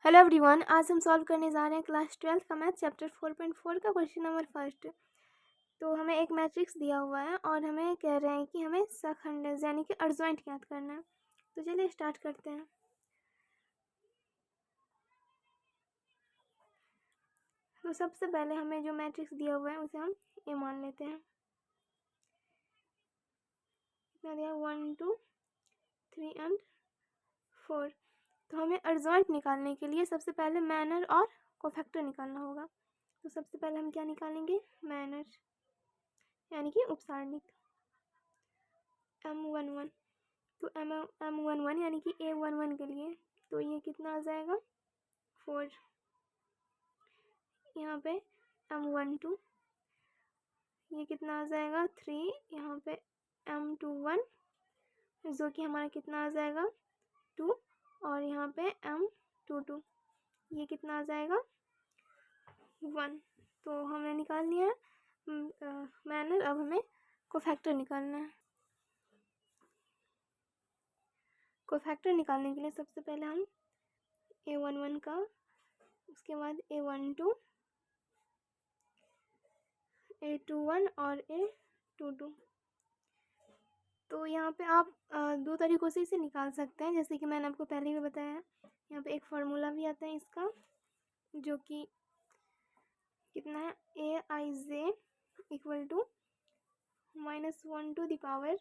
Hello everyone, आज हम solve करने जा रहे हैं क्लास 12 का मैथ चैप्टर 4.4 का क्वेश्चन नंबर फर्स्ट। तो हमें एक मैट्रिक्स दिया हुआ है और हमें कह रहे हैं कि हमें सखंड यानी कि अर्धव्यंत ज्ञात करना है। तो चलिए स्टार्ट करते हैं। तो सबसे पहले हमें जो मैट्रिक्स दिया हुआ है उसे हम ए मान लेते हैं। कितना दिया? 1 2 3 एंड 4। तो हमें अर्धव्यंत निकालने के लिए सबसे पहले मैनर और कोफैक्टर निकालना होगा। तो सबसे पहले हम क्या निकालेंगे? मैनर यानी कि उपसारणिक M11। तो M11 यानी कि A11 के लिए तो ये कितना आ जाएगा? 4। यहाँ पे M12 ये कितना आ जाएगा? 3। यहाँ पे M21 जो कि हमारा कितना आ जाएगा? 2। और यहाँ पे M22 ये कितना आ जाएगा? 1। तो हमने निकाल लिया है मैनर। अब हमें कोफैक्टर निकालना है। कोफैक्टर निकालने के लिए सबसे पहले हम A11 का, उसके बाद A12 A21 और A22। तो यहाँ पे आप दो तरीक़ों से इसे निकाल सकते हैं, जैसे कि मैंने आपको पहले भी बताया है। यहाँ पे एक फार्मूला भी आता है इसका, जो कि कितना है? AIJ equal to -1 to the power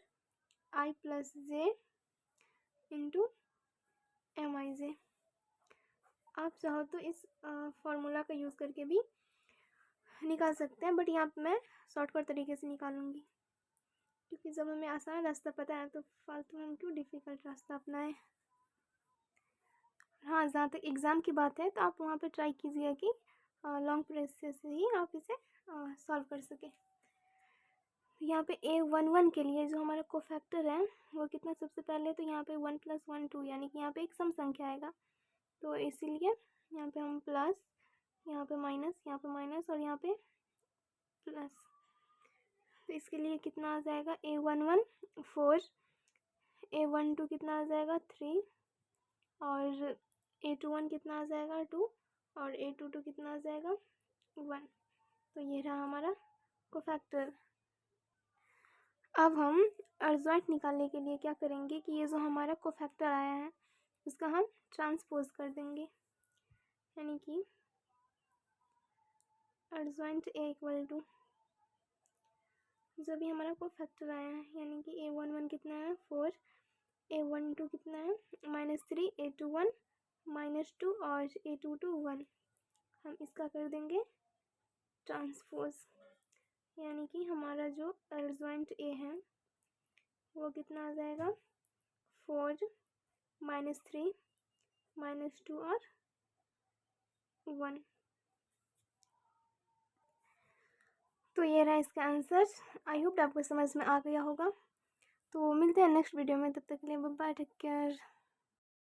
I plus J into MIJ। आप चाहो तो इस फार्मूला का यूज़ करके भी निकाल सकते हैं, बट यहाँ पे मैं शॉर्टकट तरीके से निकालूंगी, क्योंकि जब हमें आसान रास्ता पता है तो फालतू में हम क्यों डिफ़िकल्ट रास्ता अपनाएं। हाँ, जहाँ तक एग्ज़ाम की बात है तो आप वहाँ पे ट्राई कीजिएगा कि लॉन्ग प्रोसेस से ही आप इसे सॉल्व कर सकें। यहाँ पे A11 के लिए जो हमारा कोफैक्टर है वो कितना? सबसे पहले तो यहाँ पे 1 + 1 2 यानी कि यहाँ पे एक सम संख्या आएगा, तो इसीलिए यहाँ पे हम प्लस, यहाँ पे माइनस, यहाँ पे माइनस और यहाँ पे प्लस। तो इसके लिए कितना आ जाएगा? A11 4, A12 कितना आ जाएगा? 3 और A21 कितना आ जाएगा? 2 और A22 कितना आ जाएगा? 1। तो ये रहा हमारा कोफैक्टर। अब हम अर्धव्यंत निकालने के लिए क्या करेंगे कि ये जो हमारा कोफैक्टर आया है उसका हम ट्रांसपोज कर देंगे, यानी कि अर्धव्यंत A इक्वल टू जो भी हमारा कोफैक्टर आया है, यानी कि A11 कितना है? 4, A12 कितना है? -3, A21 -2 और A22 1। हम इसका कर देंगे ट्रांसपोज, यानी कि हमारा जो अर्धव्यंत A है वो कितना आ जाएगा? 4 -3 -2 और 1। तो ये रहा इसका आंसर। आई होप आपको समझ में आ गया होगा। तो मिलते हैं नेक्स्ट वीडियो में, तब तक के लिए बाय, टेक केयर।